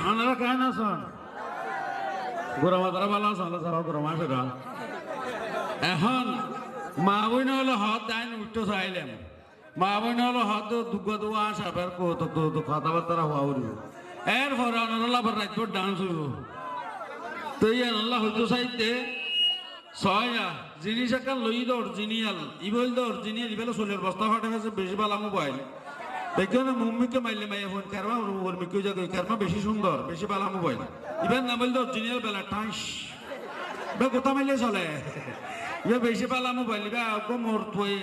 আপনারা কেন আছেন? গরমা তারা ভালো আছে, আল্লাহ সারা গরমা সেটা। এখন মা বই হলো হাত দাইন উঠতে চাইলাম, মা বই হলো হাত দুঃখ দোয়া সাপের কথাবার্তা হওয়া উঠব। এরপরে আনার আবার রাত ডান্স হইব। তো এই আল্লাহ হইতো চাইতে ছয়া জিনিস একটা লই দো অরিজিনাল, ইবল দো অরিজিনাল, ইবেলে সোলের বস্তা ফাটে গেছে বেশি ভালো মোবাইল। দেখো না মুম্মিকে মাইলে মাইয়া ফোন কারবা ওর মিকে জায়গা কারবা বেশি সুন্দর বেশি ভালো মোবাইল। ইবেন না বলতো অরিজিনাল বেলা টাইস বে কোথা মাইলে চলে ইবে বেশি ভালো মোবাইল। ইবে গো মোর থই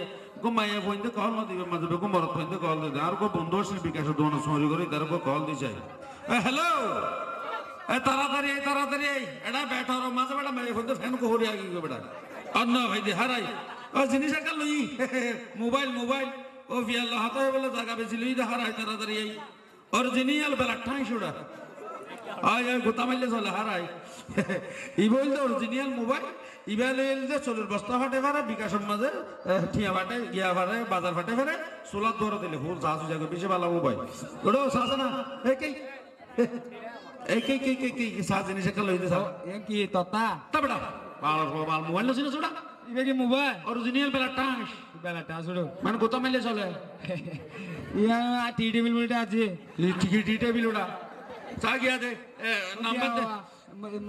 গো মাইয়া ফোন দে কল না দিবে মাঝে গো মোর ফোন দে কল দে আর গো বন্ধু আসলে বিকাশ দোনো সরি করে তার গো কল দি চাই। হ্যালো তাড়াতাড়ি এটা বেটার মাঝে বেটা মাইয়া ফোন দে ফ্যান কো হরি আগি গো বেটা অন্য ভাই দে হারাই ও জিনিস একটা লই মোবাইল ও বিয়াল্লাহ হাতে বলে জায়গা বেশি লই দে হারাই তাড়াতাড়ি এই অরিজিনাল বেলা ঠাই শুড়া আয় গোতা মাইলে চলে হারাই ই বলতে অরিজিনাল মোবাইল ইবাইল যে চলের বস্তা ফাটে ফারে বিকাশের মাঝে ঠিয়া ফাটে গিয়া ফাটে বাজার ফাটে ফারে সোলার দৌড়া দিলে ফুল চাষু জায়গা বেশি ভালো মোবাইল ওটা চাষে না এই সাত জিনিস একটা লইতে চাও কি ততা তা বেটা মোবাইল ছিল ছোটা ইবে কি মোবাইল অরিজিনাল বেলা টাস বেলাটা আসলো মানে গোতা মাইলে চলে ইয়া টি টেবিল বলটা আছে টি টেবিল ওটা চা গিয়া দে নাম্বার দে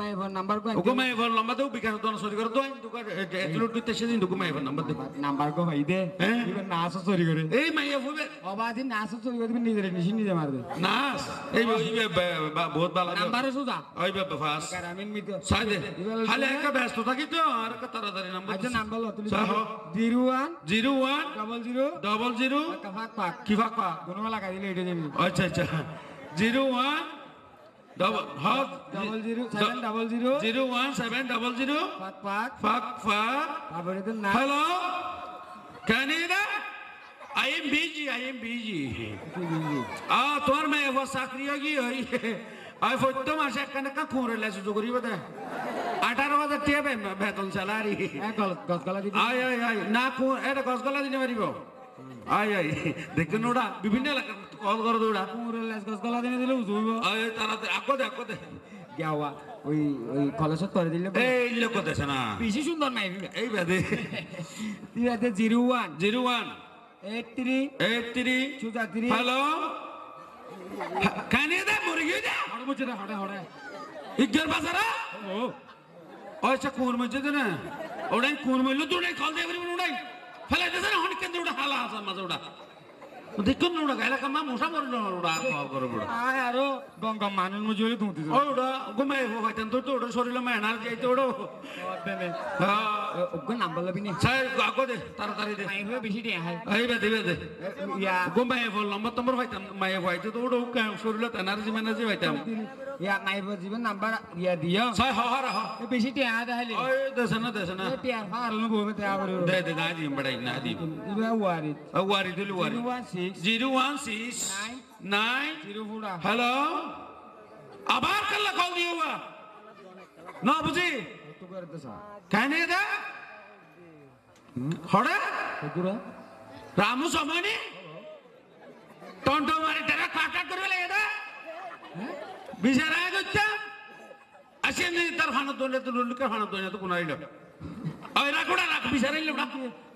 মাই ফোন নাম্বার কো হুকুমাই ফোন নাম্বার দে বিকাশ দন সরি করে দই দুকার এতলুট দিতে সেদিন হুকুমাই ফোন নাম্বার দে নাম্বার কো ভাই দে ইবে নাচ চুরি করে এই মাইয়া ফুবে অবাদি নাচ চুরি করে নিজে নিজে মারবে নাচ এই বহুত ভালো নাম্বার সুদা ওই ফাস গ্রামীণ মিত সাই দে খালি একটা ব্যস্ত থাকি তো আর একটা তাড়াতাড়ি নাম্বার আচ্ছা নাম্বার লো তুমি 01 00 00 পাক কি ফাক পা কোনো লাগা দিলে এটা যাবি আচ্ছা 01 double hot 00700 01700 পাক fuck তারপরে তো না hello Canada I am busy তোমার মেয়ে वो চাকরি কি হই আই ফটো মাসে একখানে কা কোরে লেসু জগরি বদে 18000 টাকা বেতন স্যালারি গসগলা দিবি আই না কো এটা গসগলা দিনে মারিব আই দেখুন ওটা বিভিন্ন এলাকা কল করে ওটা কোরে লেস গসগলা দিনে দিলে উজুইব আই তারা আকো দে গাওয়া ওই কলেজত করে দিলে এই লোক দেছে না বেশি সুন্দর নাই এই বাদে তুই আতে 01 83 83 হ্যালো কানিদা মরে গিয়ে যা হড় মুচে হড়ে ইগর বাজারা ও আচ্ছা কোন মজে না ওড়াই কোন মইলো তো নাই কল দে বলি ওড়াই ফেলে দেছে না হনি কেন ওটা হালা আছে মাঝে ওটা দেখুন ওটা গায়লা কামা মশা মরলো ওটা কল করে ওটা আয় আরো গঙ্গা মানুষ মুজে হলি তুই ওটা ঘুমাই হইতেন তো ওটা শরীরে মেনার যাইতে ওটা হ্যাঁ ওকে নাম্বার লবি নি স্যার আগো দে তাড়াতাড়ি দে মাই হয়ে বেশি দে হাই এই বেদে ইয়া ঘুমাই বল নম্বর নম্বর হইতাম মাই হইতে তো ওটা শরীরে এনার্জি মেনার্জি হইতাম ইয়া মাই জীবন নাম্বার ইয়া দিও ছয় হহার হ বেশি দে হাই দেখালি ওই দেশ না প্যার ফার নো ববে তে আবার দে না দিম বড়াই না দিম ইবা ওয়ারি ওয়ারি দিলু ওয়ারি 016 9 04 হ্যালো আবার কাল্লা কল দিও না বুঝি তো করে দসা কানে দা হড়া কুরা রামু সমানি টন্টো মারি টাকা কাটা করবে এটা বিচারা গচ্চা আসেন তার ফানা দোলে তো লুলুকে ফানা দোলে তো কোন আইলো ওই রাখোড়া রাখ বিচারাইলো না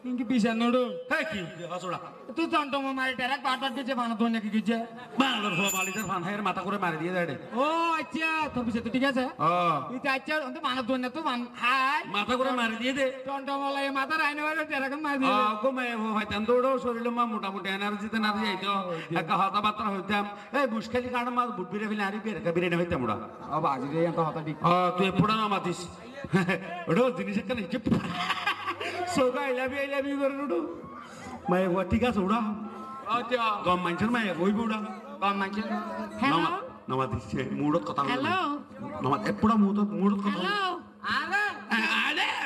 ইনকি পিছা নড়ো হ্যাঁ কি হাসুড়া তুই টন্টম মারি টাকা পাট দিছে ফানা দোনে কি কিছে বাংলার হো মালিকের ফান হের মাথা করে মারি দিয়ে দেয় ও আচ্ছা তোর পিছে তো ঠিক আছে ও তুই তো আচ্ছা তো ফানা দোনে তো মান হাই মাথা করে মারি দিয়ে দে টন্টম লাই মাথা রাইনে মারি টাকা মারি দিয়ে ঘুমাই হইতাম দৌড়ো শরীরে মা মোটামুটি এনার্জিতে না যাইতো একটা হাতা বাত্রা হইতাম এই মুশকিলি কারণ মা বুট বিরে ফেলে আরি বের কাবিরে না হইতাম ওরা ও বাজি রে এত হতা ঠিক তুই পুরা না মাতিস ওটা জিনিস একটা নিচে সোগা আই লাভ ইউ করে ওটা মাই ঠিক আছে ওরা আচ্ছা কম মাইনছেন মাই কইব ওরা কম মানছে হ্যালো নামাতিস মুড়ত কথা হ্যালো নামাত এপুরা মুড়ত কথা হ্যালো আরে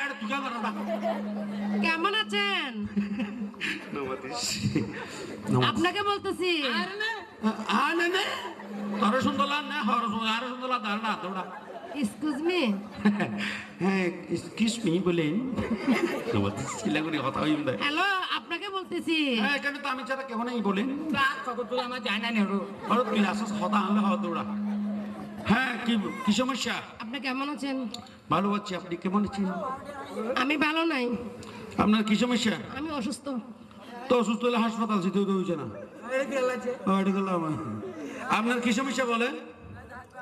আরে তুই যা করা কেমন আছেন নামাতিস আপনাকে বলতেছি আরে না তোর সুন্দর না হর আর সুন্দর ধারণা তোরা এক্সকিউজ মি হ্যাঁ এক্সকিউজ মি বলেন নামাতিস শিলাগুড়ি কথা হইম দে হ্যালো আপনাকে বলতেছি হ্যাঁ কেন তো আমি ছাড়া কেউ নাই বলেন রাত কত তুই আমার জানা নেড়ো আর তুই আসস কথা আনলে হওয়া দৌড়া কি সমস্যা? আপনি কেমন আছেন? ভালো আছি, আপনি কেমন আছেন? আমি ভালো নাই, আপনার কি সমস্যা? আমি অসুস্থ। তো অসুস্থ হলে হাসপাতাল যেতে হইছে না? আপনার কি সমস্যা বলেন?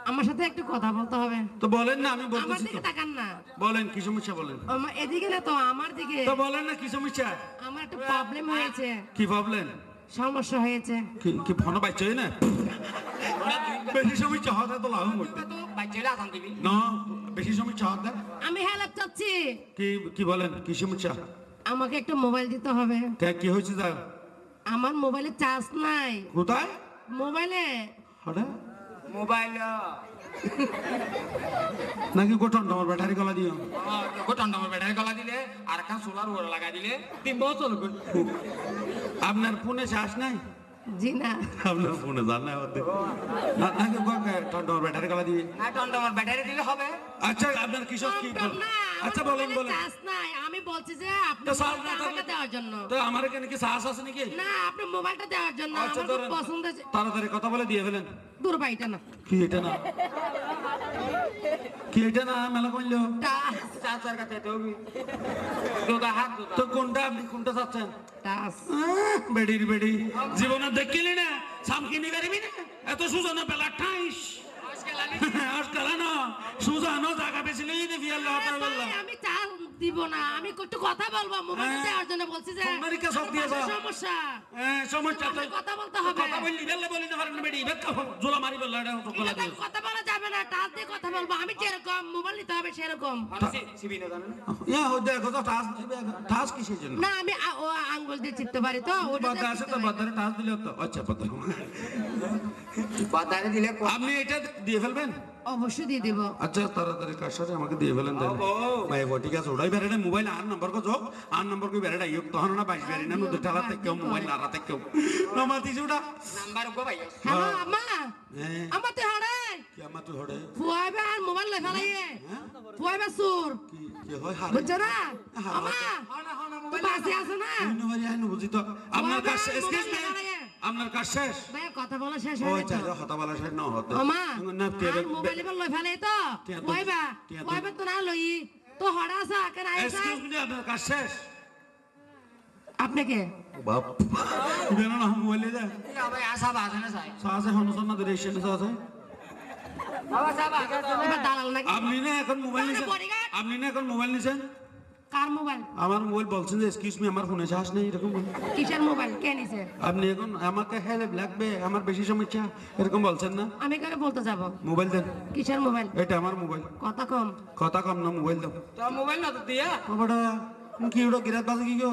আমার সাথে একটু কথা বলতে হবে। তো বলেন না, আমি আমার বলতেছি দিকে তো। তাকান না। বলেন কি সমস্যা বলেন। এদিকে না তো, আমার দিকে। তো বলেন না কি সমস্যা? আমার একটা প্রবলেম হয়েছে, কি প্রবলেম? সমস্যা হয়েছে। কি ফোন পাইছে না? বেশি সমস্যা হতে তো লাভ করতে তো বাচ্চারা আসান দিবি না, বেশি সমস্যা হতে। আমি হেল্প চাচ্ছি। কি বলেন কি সমস্যা? আমাকে একটা মোবাইল দিতে হবে। কি হয়েছে যা? আমার মোবাইলে চার্জ নাই। কোথায়? মোবাইলে। হঠাৎ মোবাইল নাকি গোটন তোমার ব্যাটারি গলা দিও? গোটন নম্বর ব্যাটারি গলা দিলে আর একটা সোলার ওর লাগা দিলে 3 বছর আপনার ফোনে চার্জ নাই? জি না। আপনার ফোনে জান না হতে নাকি তোমার ব্যাটারি গলা দিয়ে? না নম্বর ব্যাটারি দিলে হবে। আচ্ছা আপনার কিসব কি? না, আচ্ছা আমার বলেন মোবাইলে বলেন। চার্জ নাই। আমি বলছি যে আপনি তো চার্জ মোবাইলটা না থাকলে আমাকে দেওয়ার জন্য। তো আমার এখানে কি চার্জ আছে নাকি? না, আপনি মোবাইলটা দেওয়ার জন্য। আচ্ছা আমার খুব ধরেন, পছন্দ হয়েছে। তাড়াতাড়ি কথা বলে দিয়ে ফেলেন। দূর বাইটা না। কি এটা না? কি এটা না মেলা কইলো? চাচার কাছে তো দুটা হাত দুটা তো কোনটা আপনি কোনটা চাচ্ছেন? টাচ। বেডির বেডি জীবনে দেখিলি না সামকিনি পারিবি না এত সুজানো পেলা ঠাইস আজকাল না সুজানো জায়গা বেশি লই দে ফিয়াল লটা বললা আমি চার্জ দিব না। আমি একটু কথা বলবো, মোবাইলটা দেওয়ার জন্য বলছি যে তোমারই কে সব দিয়েছ? আমার সমস্যা। সমস্যা তো আমাকে কথা বলতে হবে। কথা বললি বেলে বলি না পারেন বেডি বেকা জোলা মারি বললা এটা তো গলা এটাতে দিয়ে কথা বলা যাবে না, টাচ দিয়ে কথা বলবো। আমি যেরকম মোবাইল নিতে হবে সেরকম। সিবি না জানেন ইয়া হো দেখো তো টাস কিসের জন্য? না, আমি ও আঙ্গুল দিয়ে চিপতে পারি তো, ওটা বাদ আছে তো বাদারে টাস দিলে তো আচ্ছা বাদ বাতারে দিলে আপনি এটা দিয়ে ফেলবেন? অবশ্যই দিয়ে দেব। আচ্ছা তাড়াতাড়ি কার সাথে আমাকে দিয়ে ফেলেন দেন ভাই ঠিক আছে ওটাই বেড়ে মোবাইল আর নম্বর কো যোগ আর নম্বর কো বেড়ে ইয়োগ তখন না বাইশ বেড়ে না নদী ঠালা থেকে মোবাইল আর থেকে নমা দিছি ওটা নাম্বার গো ভাই হ্যালো আম্মা, হ্যাঁ আমার তো হড়ে কি আমার তো হড়ে ফুয়াইবা আর মোবাইল লই ফেলাইয়ে। ফুয়াইবা সুর কি হয় হারে বুঝছ না আম্মা? হনা হনা তো মোবাইল বাসে আছে না? অন্য বাড়ি আইনো বুঝি তো আপনার কাজ শেষ এক্সকিউজ মি আপনার কাজ শেষ? ভাই কথা বলা শেষ ও হয়ে আচ্ছা গেছে। হতা বলা শেষ না হতে ওমা না আর মোবাইল লই ফেলাই তো টিয়া তো- ফুয়াইবা টিয়া তো- ফুয়াইবা তো না লই তো হড়া আছে আকে রাইছে। এক্সকিউজ মি আপনার কাজ শেষ? আপনাকে বাপ বেনা না মোবাইলে যা ভাই আসা বাজে না চাই সাসে হনসন না ধরে এসে সাসে বাবা সাবা এবার দালাল নাকি? আপনি না এখন মোবাইল তাহলে নিছেন bodyguard? আপনি না এখন মোবাইল নিছেন কার মোবাইল? আমার মোবাইল বলছেন যে এক্সকিউজ মি আমার ফোনে চার্জ নেই এরকম বলেন। কিসের মোবাইল কে নিছে? আপনি এখন আমাকে হেল্প লাগবে আমার বেশি সমস্যা এরকম বলছেন না? আমি কারে বলতে যাব? মোবাইল দেন কিসের মোবাইল? এটা আমার মোবাইল কথা কম। কথা কম না মোবাইল দাও তো মোবাইল না তো দিয়া ও বড়া কি ওটা গিরাত বাজে কি গো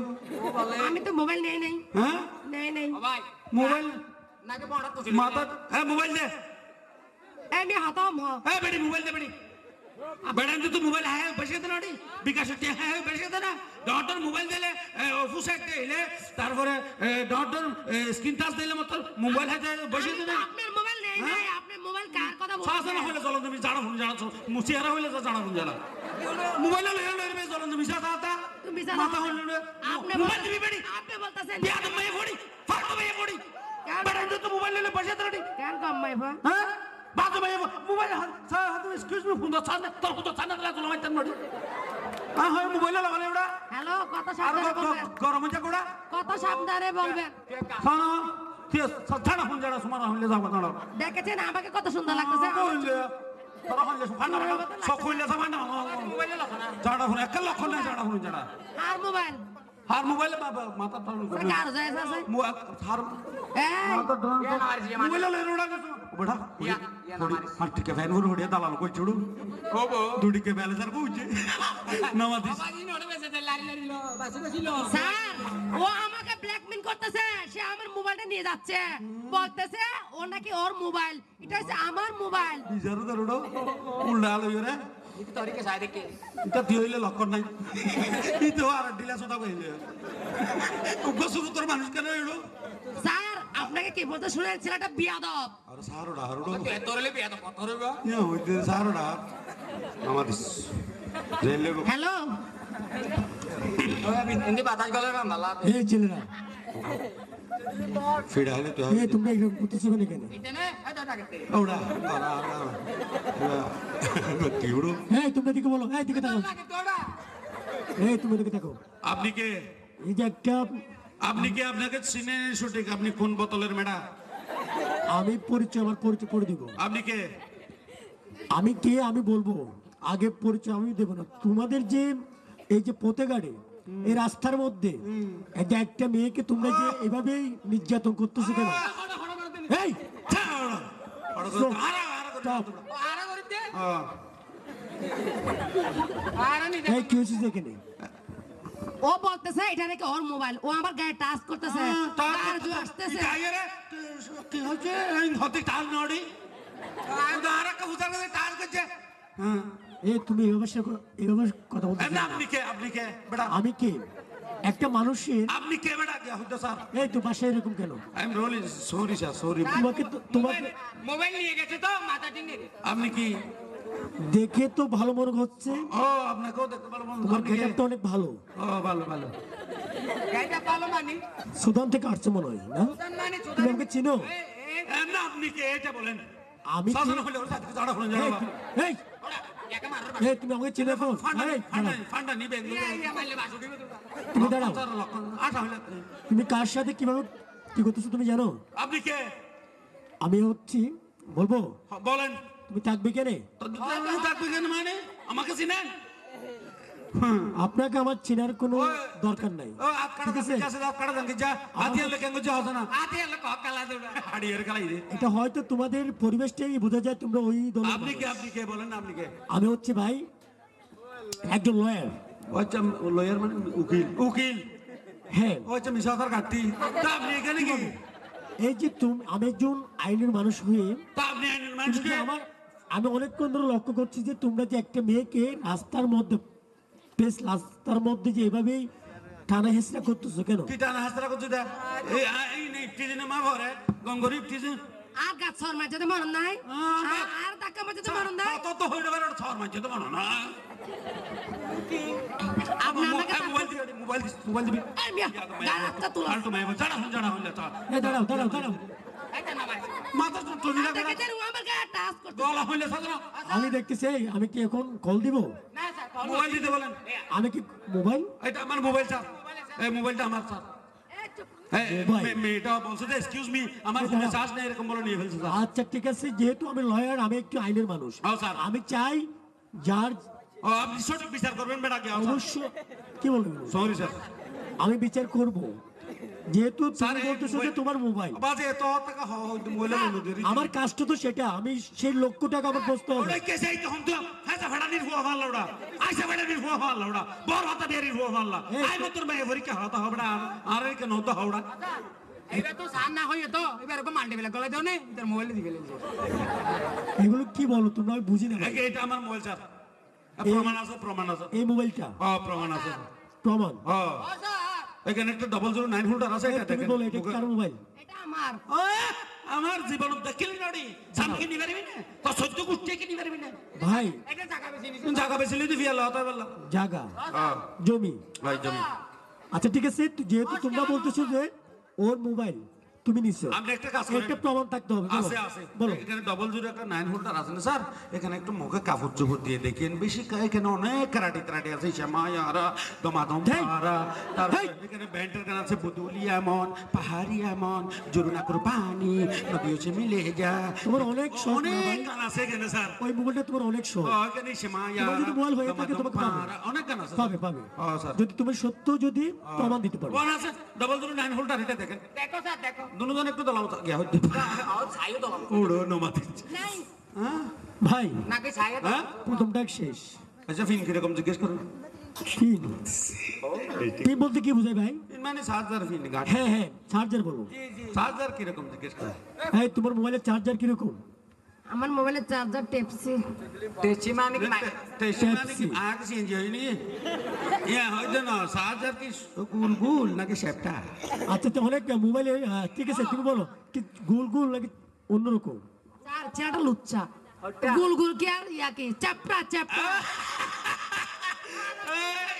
আমি তো মোবাইল নেই নাই হ্যাঁ নেই নাই। ভাই মোবাইল নাকি বড় তো মাথা হ্যাঁ মোবাইল দে আমি হতাম হ। হ্যাঁ বেটি মোবাইল দে বেটি বেড়ান তো মোবাইল হ্যাঁ বসে দে নাটি বিকাশ হ্যাঁ বসে দে না ডটর মোবাইল দিলে অফিসে দিলে তারপরে ডটর স্ক্রিন টাচ দিলে মত মোবাইল হ্যাঁ বসে দে না আপনার মোবাইল নেই নাই, আপনার মোবাইল কার কথা সাসে না বলছেন? হইলে চলো তুমি জানা ফোন জানা মুচিয়ারা হইলে তো জানা ফোন জানা মোবাইল লইয়া লইবে চলো তুমি সাথা সাথা তুমি জানো মাথা হইলে আপনি মোবাইল দিবি বেটি আপনি বলতেছেন বিয়া তো মাই ফড়ি ফাটো মাই ফড়ি বেড়ান তো মোবাইল লইলে বসে দে নাটি কেন কম মাইবা? হ্যাঁ বাজে ভাই মোবাইল স্যার হাতে এক্সকিউজ মি ফোন দাও সামনে তোর তো সামনে লাগলো তোলা মাইতেন নড়ি হ্যাঁ হয় মোবাইল লাগালে ওটা হ্যালো, কথা আর সাবধানে বলবেন। গরম হচ্ছে কোড়া কথা সাবধানে বলবেন। সানা ঠিক ছাড়া ফোন জানা সুমানা হইলে যাবো দাঁড়াও দেখেছেন আমাকে কত সুন্দর লাগতেছে? হইলে তোরা হইলে ফান্ডা সব হইলে যাবা না মোবাইল লাগা না জানা ফোন এক লক্ষ না জানা ফোন জানা আর মোবাইল আর মোবাইল মাথা টানো কার যায় আছে? আর এই মাথা টানো ইয়া না মারিছি মোবাইল লইলে ওড়া গেছো বেটা ইয়া না মারিছি হাঁটিকে ফ্যান ভরে ওড়িয়া দালাল কই ছুড়ু হবো দুডিকে ব্যালেন্সার কইছে নামা দিস বাবা দিন ওরে বেঁচে লারি লারি লো বাসে বসিল স্যার, ও আমাকে ব্ল্যাকমেল করতেছে। সে আমার মোবাইলটা নিয়ে যাচ্ছে, বলতেছে ও নাকি ওর মোবাইল, এটা হচ্ছে আমার মোবাইল। বিজারু দারুড়ো উল্টা লইও রে ইতি তরিকে সাই দেখে এটা দিয়ে হইলে লক্ষণ নাই ইতো আর ডিলা সোটা কইলে উগ্র সুরতর মানুষ কেন এড়ো স্যার, আপনাকে কি বলতে শুনেন? ছেলেটা বিয়াদব। আর সারোডা হারোডো তোরলে বিয়া তো কত হইব ইয়া হইতে সারোডা আমাদিস রেলে হ্যালো, ওই আমি হিন্দি বাতাস গলে না ভালো এই ছেলেরা ফিড়া হলে তো এই তোমরা এরকম করতেছো কেন? ইতেনে এটা থাকতে ওরা কি বড় এই তোমরা দিকে বলো, এই দিকে তাকাও, লাগে তোরা এই তুমি দিকে তাকাও। আপনি কে? এই যে একটা আপনি কি? আপনাকে চিনেন সঠিক? আপনি কোন বোতলের মেডা? আমি পরিচয়, আমার পরিচয় পড়ে দিব। আপনি কে? আমি কে আমি বলবো, আগে পরিচয় আমি দেবো না। তোমাদের যে এই যে পথে গাড়ি এই রাস্তার মধ্যে এই যে একটা মেয়েকে তোমরা যে এভাবেই নির্যাতন করতেছো কেন? এই stop. আরা করিতে হ্যাঁ। আরা নি এই কি হয়েছে এখানে? ও বলতেছে এটা নাকি ওর মোবাইল, ও আমার গায়ে টাচ করতেছে, গায়ে জোর আসতেছে। কি হচ্ছে? হতে টাল নড়ি আর একটা উদার করে টাল করছে। হ্যাঁ। এই তুমি এভাবে কথা বলতে এমনি আপনি কে? আপনি কে বেটা? আমি কে? একটা মানুষের আপনি কে বেটা? কি হতো স্যার? এই তো বাসায় এরকম কেন? I am really sorry sir, sorry. তোমাকে মোবাইল নিয়ে গেছে তো মাথা টিনে আপনি কি? দেখে তো ভালো মনে হচ্ছে, ও আপনাকেও দেখতে ভালো মনে তোমার আপনি কে? গেটআপটা অনেক ভালো। ও ভালো ভালো। গাইটা ভালো মানি সুদান থেকে আসছে মনে হয় না? সুদান মানি তুমি সুদান আমাকে চিনো? এমনি আপনি কে এটা বলেন? আমি কে? শাসন হলে ওর সাথে জাড়া হলেন এই, জাড়া। এই, ওরা একা মারর এই, তুমি আমাকে চিনো এখন? ফান্ডা এই, ফান্ডা দাঁড়াও। ফান্ডা নিবে এগুলো। এই মারলে বাসু দিবে তোরা তুমি দাঁড়াও। আটা হলে তুমি কার সাথে কিভাবে কি করতেছো তুমি জানো? আপনি কে? আমি হচ্ছি, বলবো? বলেন। তুমি থাকবে কেন? তো থাকবে কেন মানে? আমাকে চিনেন? আপনাকে আমার চেনার কোনো দরকার নাই। ও আপ কাটা ঠিক আছে? কাছে আপ কাটা দেন যা হাতি হলে কেন যা হতো না? আতে এলে কক কালা তোরা হাড়ি এর কালাই দে। এটা হয়তো তোমাদের পরিবেশটাই বোঝা যায় তোমরা ওই দলের আপনি মানুষ। কে? আপনি কে বলেন? আপনি কে? আমি হচ্ছে ভাই একজন লয়ার। ও আচ্ছা লয়ার মানে উকিল। উকিল হ্যাঁ, ও আচ্ছা মিশাতার কাটতি। তা আপনি এখানে কি? এই যে তুমি, আমি একজন আইনের মানুষ হয়ে তা আপনি আইনের তুমি মানুষকে? যে আমি অনেকক্ষণ ধরে লক্ষ্য করছি যে তোমরা যে একটা মেয়েকে রাস্তার মধ্যে রাস্তার মধ্যে যে এভাবেই টানা হেঁচড়া করতেছো কেন? কি টানা হাসরা করছে দা? এই নেই টিজনে মা ভরে গঙ্গরি টিজনে। আর গাছ সর মাঝে তো মরণ নাই, আর ধাক্কা মাঝে তো মরণ নাই। কত তো হইলো বেলা ছর মাঝে তো মানো না। আপনি আমাকে মোবাইল দিবি। এই মিয়া, গায়ে হাতটা তোলো। আর তো মাইবা জাড়া হইলে তা। এই দাঁড়াও দাঁড়াও দাঁড়াও, এটা না ভাই মাথা তো টনি না দেখে দেন, ও আমার গায়ে টাচ করতেছে। গলা হইলে সাজনা। আমি দেখতেছি। আমি কি এখন কল দিব? না স্যার মোবাইল দিতে বলেন। আমি কি মোবাইল? এটা আমার মোবাইল স্যার। এই মোবাইলটা আমার স্যার। এই চুপ। মেয়েটা বলছে যে এক্সকিউজ মি আমার ফোনে চার্জ নেই এরকম বলে নিয়ে ফেলছে স্যার। আচ্ছা ঠিক আছে, যেহেতু আমি লয়ার, আমি একটু আইনের মানুষ, হ্যাঁ, স্যার। আমি চাই যার ও আপনি সঠিক বিচার করবেন বেটা কি? অবশ্য কি বলবো, সরি স্যার। আমি বিচার করব, যেহেতু স্যার, তুমি এই বলতেছো যে তোমার মোবাইল। বাজে এত টাকা মোবাইলে বলে দিই। আমার কাজটা তো সেটা, আমি সেই লক্ষ টাকা আমার বসতে হবে। ওটা কেসে এই হম তো হাসা ফাড়া নির্ভুয়া ফাল লওড়া আইসা ফাড়া নির্ভুয়া ফাল লওড়া বড় হাতা দিয়ে নির্ভুয়া ফাল লা আই মতর মে পরীক্ষা হতা হবড়া আর কে নতো হওড়া। এবার তো সার না হইয়ে তো এবার ওকে মাল্টি বেলা গলায় দাও না তোর মোবাইলে দিবে এগুলো কি বলো তোমরা, আমি বুঝি না ভাই। এটা আমার মোবাইল স্যার। প্রমাণ আছে, প্রমাণ আছে। এই মোবাইলটা প্রমাণ আছে। প্রমাণ? এখানে একটা 009 ভোল্টার আছে, এটা তুমি দেখেন। বলো এটা কার মোবাইল? এটা আমার। আমার জীবন দেখিলি নড়ি সামকে নি পারবি না তো সহ্য করতে কি নি পারবি না। ভাই এটা জায়গা বেশি নিছে তুমি জায়গা বেশি লিদি ফিয়া লতা বললা। জায়গা জমি, ভাই জমি। আচ্ছা ঠিক আছে, যেহেতু তোমরা বলতেছো যে ওর মোবাইল তুমি নিছো, আপনি একটা কাজ করেন। একটা প্রমাণ থাকতে হবে, বলো। আছে আছে বলো। এখানে 00 একটা 9 ভোল্টার আছে না স্যার? এখানে একটু মুখে কাপড় চোপড় দিয়ে দেখেন বেশি এখানে অনেক কারাটি তারাটি আছে, শ্যামায়ারা দমাদম হেই! পারা, তারপর হেই! এখানে ব্যান্ডের গান আছে, বুদুলি এমন পাহাড়ি এমন জরুনাকুর পানি নদী হচ্ছে মিলে যা। তোমার অনেক শখ না অনেক ভাই? গান আছে এখানে স্যার। ওই মোবাইলটা তোমার অনেক শখ। এখানে শ্যামায়ারা তোমার যদি মোবাইল হয়ে থাকে তোমাকে পাবে। অনেক গান আছে পাবে পাবে, স্যার। যদি তুমি সত্য যদি প্রমাণ দিতে পারো। কোন আছে 009 ভোল্টার? এটা দেখেন দেখো স্যার দেখো দুজন একটু দলাও গিয়া হইতে আর ছাইও তো উড়ো নমাতি। নাই। হ্যাঁ ভাই নাকি ছাইও তো হ্যাঁ প্রথমটা শেষ। আচ্ছা ফিন কিরকম জিজ্ঞেস করুন। ফিন ফিন বলতে কি বোঝায় ভাই? ফিন মানে চার্জার ফিন গাড়ি হ্যাঁ হ্যাঁ, চার্জার বলো। চার্জার কিরকম জিজ্ঞেস করুন। হ্যাঁ, তোমার মোবাইলের চার্জার কিরকম? আমার মোবাইলের চার্জার টাইপ সি। টেচি মানে কি টেস্টিং মানে কি আগ চেঞ্জ হয়নি? ইয়া হয়তো না চার্জার কি গুল গুল নাকি শেপটা? আচ্ছা তো অনেক মোবাইলে, ঠিক আছে তুমি বলো কি গোল গোল নাকি অন্যরকম? চার চারটা লুচ্চা, গুল গুল কি আর ইয়া কি চাপড়া চাপড়া।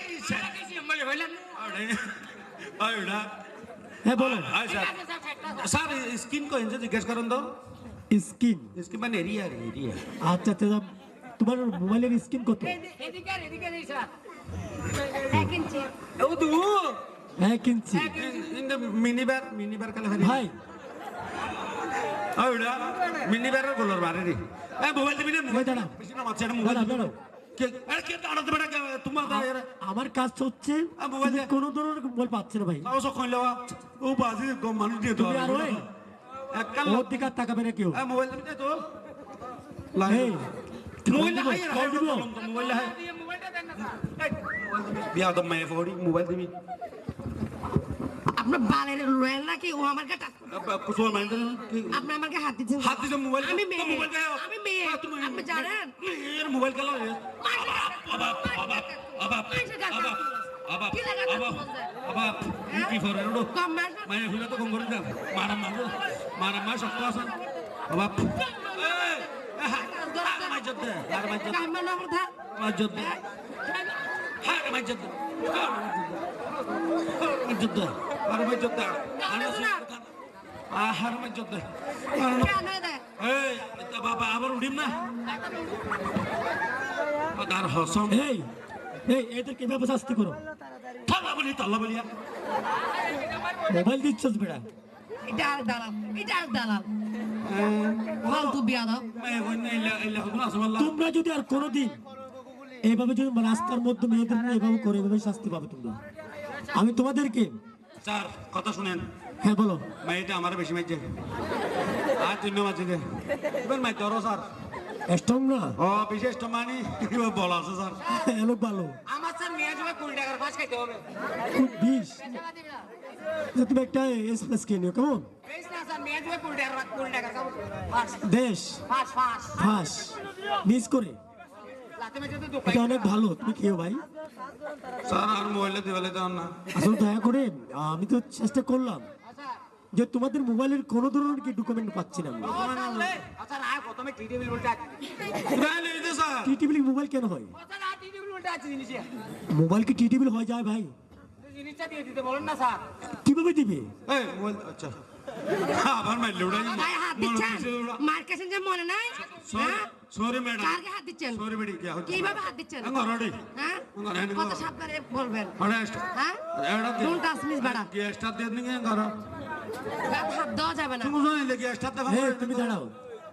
এই সারা কিছু বলে হইলাম আরে আইডা হ্যাঁ বলো। আই স্যার স্যার স্কিন কো ইনজে জিজ্ঞেস করুন তো। স্ক্রিন স্কিম মানে এরিয়া এরিয়া আচ্ছা আচ্ছা তোমার মোবাইলের স্ক্রিন কত এদিকে নেই স্যার 1 ইঞ্চি ও তু 1 ইঞ্চি ইন মিনিবার কালে ভাই ওইটা মিনিবারের গোলর বারে রে মোবাইল দিবি না ভাই দাঁড়াও বেশি না মাছ মোবাইল দাঁড়াও, দাঁড়াও। কে আরে কে দাঁড়াতে বেটা তোমার আমার কাজ হচ্ছে মোবাইল তুমি দে। কোনো ধরনের মোবাইল পাচ্ছে না ভাই তাও সব কইলো ও বাজি গম মানুষ দিয়ে তো তুমি আর ওই এককাল ওর দিকে আর তাকাবে না কেউ মোবাইল দিবি তো এই মোবাইল দিব, হাই কল দিব। মোবাইল হাই মোবাইলটা দেন না স্যার বিয়া তো মায়ে ফোড়ি মোবাইল দিবি আপনার বালের রয়েল নাকি ও আমার কাছে কুসুম মাইন্ড আপনি আমাকে হাত দিচ্ছেন হাত দিছে মোবাইল আমি মেয়ে মোবাইল দে আমি মেয়ে আপনি জানেন এর মোবাইল কালা কি ফরে রো কম মার মায়ে ফিলা তো কম করে দাও মারা মা শক্ত আছেন বাবা মাইজত দে আর মাইজত কামা না কথা মাইজত দে হ্যাঁ মাইজত দে মাইজত দে আর মাইজত দে আর মাইজত দে কেন দে এই এটা বাবা আবার উঠিম না তার হসম এই এই এদের কিভাবে শাস্তি করো থালা বলি তাল্লা বলিয়া মোবাইল দিচ্ছস বেড়া এটা আর দালাল ফালতু বিয়া দাও মায়ে বই না ইলা হুকুম আছে বললা তোমরা যদি আর কোনোদিন এইভাবে যদি রাস্তার মধ্যে মেয়েদের নিয়ে এভাবে করে এভাবে শাস্তি পাবে তোমরা আমি তোমাদেরকে স্যার কথা শুনেন হ্যাঁ বলো মাইটা আমার বেশি মাইছে আর তিন মাঝে দে এবার মাই ধরো স্যার স্ট্রং না ও বিশেষ তো মানি বলা আছে স্যার এলো ভালো আমার স্যার মেয়ে জমা 20 টাকার ফাঁস খাইতে হবে খুব বিষ তুমি একটা এসপ্রেস কিনে নিও কেমন বেশ না স্যার মেয়ে জমা 20 টাকার ফাঁস দেশ ফাঁস ফাঁস ফাঁস মিস করে লাতে মেয়ে তো এটা অনেক ভালো তুমি খেও ভাই স্যার আর মোবাইলে দিবালে দেন না আসলে দয়া করে আমি তো চেষ্টা করলাম যে তোমাদের মোবাইলের কোনো ধরনের কি ডকুমেন্ট পাচ্ছি না আচ্ছা না প্রথমে টি টেবিল বলতে আছে গায় লই দে স্যার টিটিবিল মোবাইল কেন হয় আচ্ছা না টি টেবিল বলতে আছে জিনিসটা মোবাইল কি টিটিবিল হয়ে যায় ভাই জিনিসটা দিয়ে দিতে বলেন না স্যার কিভাবে দিবে এই মোবাইল আচ্ছা আবার মাইলে উড়াই গায়ে হাত দিচ্ছেন মার কাছে যে মনে নাই হ্যাঁ? সরি ম্যাডাম কারকে হাত দিচ্ছেন সরি বেডি কি হচ্ছে কিভাবে হাত দিচ্ছেন আঙ্গরাডি হ্যাঁ আঙ্গরাডি কত সাবধানে বলবেন অনেস্ট হ্যাঁ এড়া দে ডোন্ট টাচ মিস বাড়া গেস্টার দিয়ে দিন ঘর গায়ে হাত দেওয়া যাবে না তুমি জানি লাগি গেস্টার দেখা এই তুমি দাঁড়াও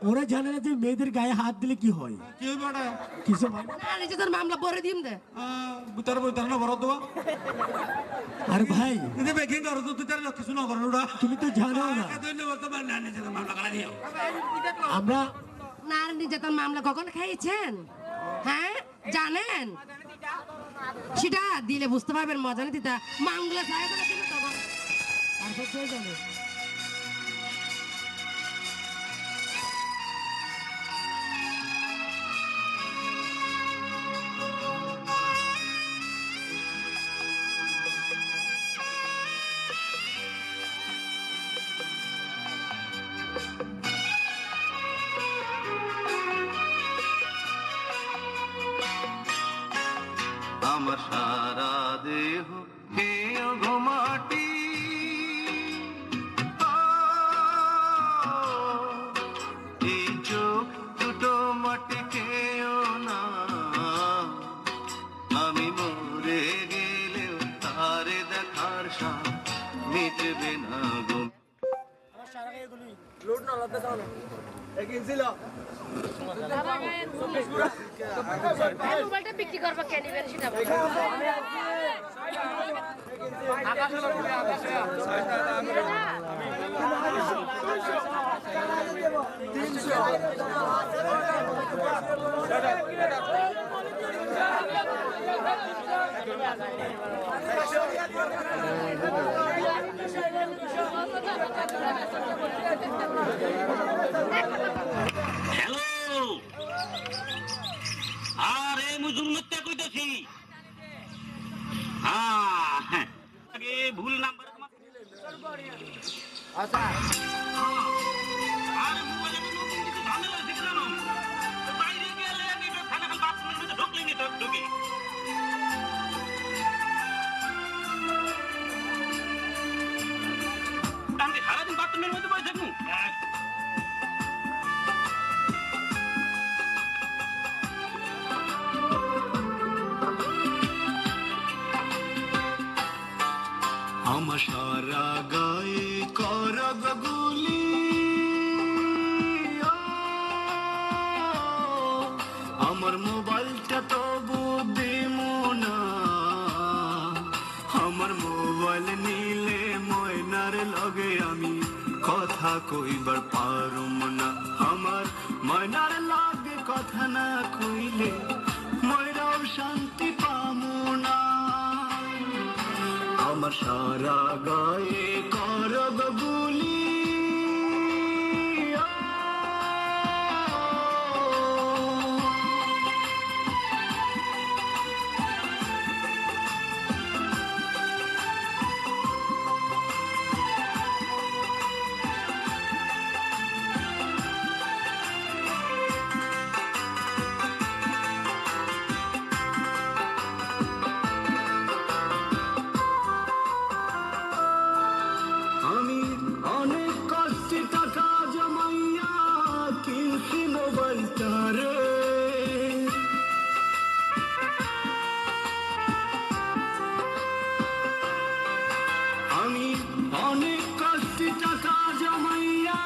ওরা জানে না যে মেয়েদের গায়ে হাত দিলে কি হয় কি বড় কিছু হয় না। না নিজেদের মামলা পরে দিম দে বুতার না বড় দোয়া আরে ভাই কিন্তু বেকিং করো তো তুই তার কিছু না করো ওটা তুমি তো জানো না বর্তমান না নিজের মামলা করা দিও আমরা নারী নির্যাতন মামলা কখন খেয়েছেন হ্যাঁ জানেন সেটা দিলে বুঝতে পারবেন মজা নেই দিতা মামলা খায় করে দিলে তখন তারপর কে জানে আমার সারা দেহ হেয় ঘুমাটি এই চোখ দুটো মাটি খেয়েও না আমি মরে গেলেও তারে দেখার সাথ মিটবে না গো মোবাইলটা বিক্রি করবো কে নিবেন সেটা হ্যালো আরে মুজুম মিথ্যা কইতেছি হ্যাঁ আগে ভুল নাম্বার আচ্ছা আরে মোবাইলে নতুন কিছু ঝামেলা হয়েছে কেন বাইরে গেলে আমি খানা খান বাথরুমের মধ্যে ঢুকলেনি তো ঢুকে আমি সারাদিন বাথরুমের মধ্যে বসে থাকুন আমার সারা গায়ে করব গুলি, আমার মোবাইলটা তবু দিমু না, আমার মোবাইল নিলে ময়নার লগে আমি কথা কইবার পারুম না, আমার ময়নার লগে কথা না কইলে ময়রাও শান্তি পামু না, আমার সারা গায়ে করব গুলি। আমি অনেক কষ্টে টাকা জমাইয়া কিনছি মোবাইলটা রে, আমি অনেক কষ্টে টাকা জমাইয়া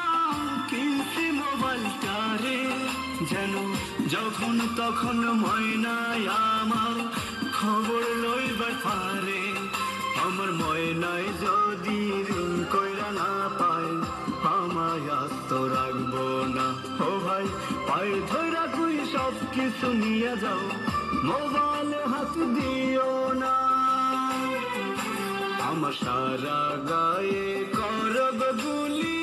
কিনছি মোবাইলটা রে, যেন যখন তখন ময়নায় আমার খবর লইবার পারে, আমার ময়নায় যদি ঋণ কইরা না পায় আমায় আস্ত রাখবো না, ও ভাই পায়ে ধরা কই সব কিছু নিয়ে যাও, মোবাইল হাত দিও না, আমার সারা গায়ে করব গুলি।